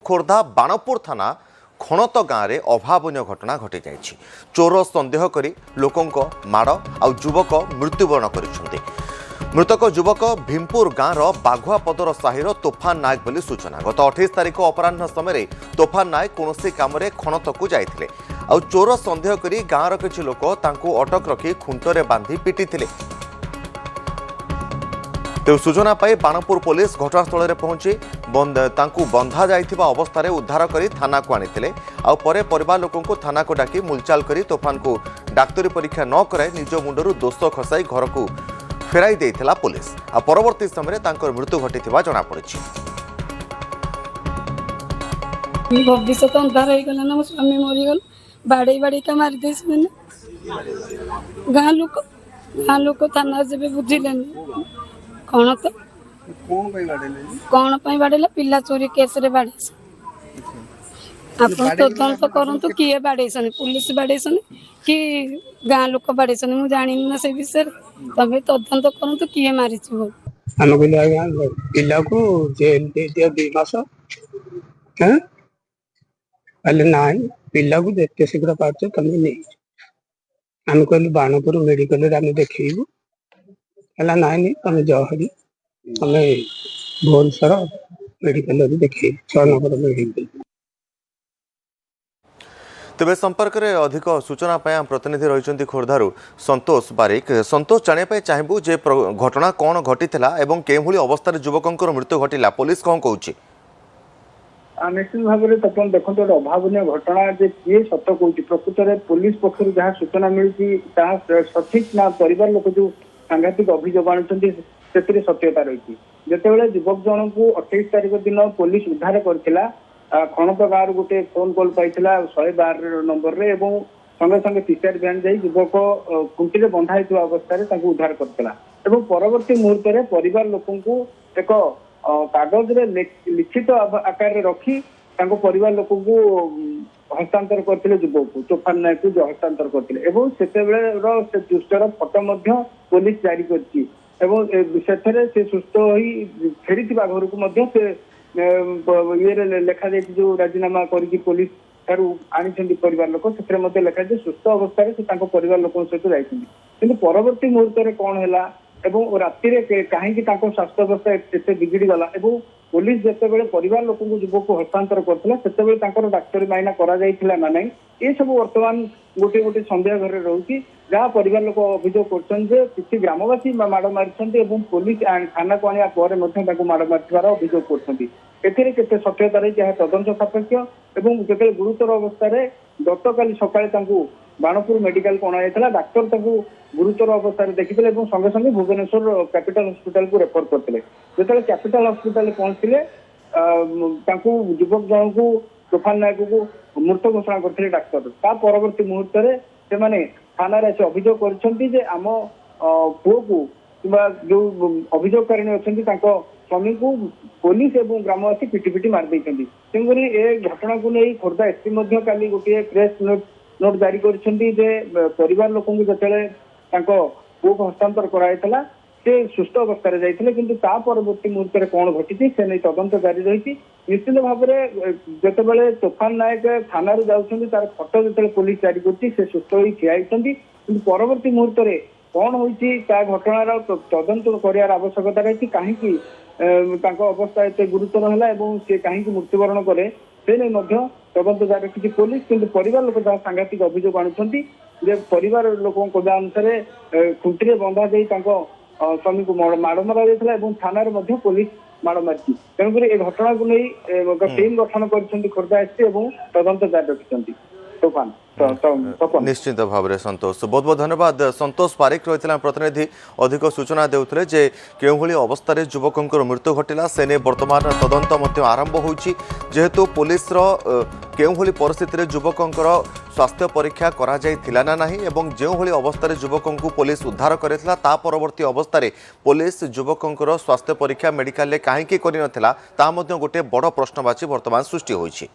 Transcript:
खोर्धा बाणपुर थाना खणत गाँव में अभावन घटना घटी जाइछि। चोर सन्देह करी लोकंक माड़ आ युवक मृत्युवरण कर मृतक युवक भीमपुर गाँव बाघुआपदर साहिर तोफान नायक बोली सूचना। गत 28 तारिख अपराह्न समय तोफान नायक कौन काम खणत को जाते आ चोर सन्देह करी गाँवर किछि लोक तांको अटक रखी खुंटरे बांधी पिटी थिले। तेणु सूचना पाई बाणपुर पुलिस घटनास्थल में पहुंची बंधा जाइथिबा अवस्था उद्धार कर थाना को आनी आउे परिवार लोकों को थाना को डाकी मुलचाल कर तोफान को डाक्तरी परीक्षा न कराई निज मुंडरू दोष खसाई घर को फेराई देइथिला पुलिस। आ परवर्ती समय तांकर मृत्यु घटिथिबा जणा पड़िछि। भविष्य अंधार हो गला ना मो स्वामी मरीगल बाड़े बाड़े का मारी दे गाँ लोक थाना जब बुझिलेनी कौन तो कौन बाड़ेला पिला चोरी केस रे बाड़े आप तदंत करतु किए बाड़ेसन पुलिस बाड़ेसन कि गाँ लोक बाड़ेसन मु जानी ना से विषय तबे तदंत करतु किए मारी आम कहले पिला को जेल दे दिया 2 मास ना पिला को जिते शीघ्र पार्च तुम नहीं आम कहलु बाणपुर मेडिकल आम देखू है ना तुम जहरी तुम भुवनेश्वर मेडिकल देखे 6 नंबर मेडिकल। तेज संपर्क में अधिक सूचना आम प्रतिनिधि रही खोर्धारू संतोष बारिक। संतोष जानापी चाहबू जे घटना कौन घटी के अवस्था युवकों मृत्यु घटला पुलिस कौन कहूँ? निश्चित भाव में तपन देखो गोटे अभावन घटना जे किए सत कहूँ प्रकृत में पुलिस पक्ष जहाँ सूचना मिली सठिक ना परिवार लोक जो सांघातिक अभियोग आणुଛନ୍ତି से सत्यता रही। जितेबाला युवक जन को 28 तारिख दिन पुलिस उद्धार करथिला खणत गाँव गोटे फोन कॉल पाई 112 नंबर रे एवं संगे संगे टीचर भैन जाई युवक खुंटी रे बंधा होता अवस्था उद्धार करथिला एवं परवर्ती मुहूर्त में परिवार लोकों को एक कागज रे लिखित आकार रे रखी परिवार लोक को हस्तांतर करते युवक को तोफान नायक को हस्तांतर करते से दुष्टर फटो पुलिस जारी कर सुस्थ हो फेरी घर को ये लेखा जाए जो राजीनामा करके पुलिस आनी परिवार लोक से लेखा जाए सुस्थ अवस्था से परिवार लोक सहित जाती परवर्ती मुहूर्त में कौन है राति कहीं स्वास्थ्य अवस्था एत बिगड़ी गला पुलिस जिते परिवार लोक युवक को हस्तांतर करते डाक्तरी माइना करा ना नहीं ये सब वर्तमान गोटे गोटे सन्देह घर रोचे जहाँ परिवार लोक अभियोग कर ग्रामवासी माड़ मारी पुलिस थाना को आने पर माड़ मार अभियोग कर सत्यता रही जहाँ तदंत सापेक्ष और जो गुरुतर अवस्था गत काली सका बाणपुर मेडिकल को अणाई डाक्तर गुरुतर अवस्था देखते संगे संगे भुवनेश्वर कैपिटल हॉस्पिटल को रेफर करते जो कैपिटल हॉस्पिटल पहुंचते युवक जन को तोफान नायक को मृत घोषणा करते डाक्तर परवर्ती मुहूर्त से थाना अभियोग करम पुओ को जो अभियोगकारिणी अच्छा स्वामी को पुलिस और ग्रामवासी पिटी पिटी मारी तेणुक ए घटना को नहीं खोर्धा एसपी गोटे प्रेस नोट जारी कर परिवार लोक जो पुओ को हस्तांतर कराइला से सुस्थ अवस्था जाते कि परवर्ती मुहूर्त में कौन घटी से नहीं तदंत जारी रही। निश्चित भाव में जितेबाला तोफान नायक थाना जाऊँच तार फटो जो पुलिस जारी कर सुस्थ हो ठिया परवर्ती मुहूर्त में कौन होती घटनार तदंत करार आवश्यकता रही कहीं अवस्था एत गुरुतर है सी कहीं मृत्युवरण करे से नहीं तदंत जारी रखी पुलिस किंतु परिवार लोक जहाँ सांघातिक अभियोग आणुଛନ୍ତି परिवार लोकों अनुसार खुंटी बंधा दे स्वामी को माड़ मरा जाता थाना पुलिस माड़ मारी तेणुक ए घटना को नहीं टीम गठन कर खोर्धा एसपी और तदंत जारी रखिंट तोफान निश्चित भाव में संतोष बहुत बहुत धन्यवाद। संतोष पारिक रही प्रतिनिधि अधिक सूचना देउथिले जे केउभली अवस्था युवकों मृत्यु घटिला से ने वर्तमान तदंत आरंभ होइछि जेहेतु पुलिस केउभली परिस्थिति युवकों स्वास्थ्य परीक्षा करा जाइथिला ना नाही एवं जेउभली अवस्था युवकों पुलिस उद्धार करथिला ता परवर्ती अवस्था पुलिस युवकों स्वास्थ्य परीक्षा मेडिकल ले काहेकि करि नथिला ता मध्ये गोटे बड़ प्रश्नवाची वर्तमान सृष्टि होइछि।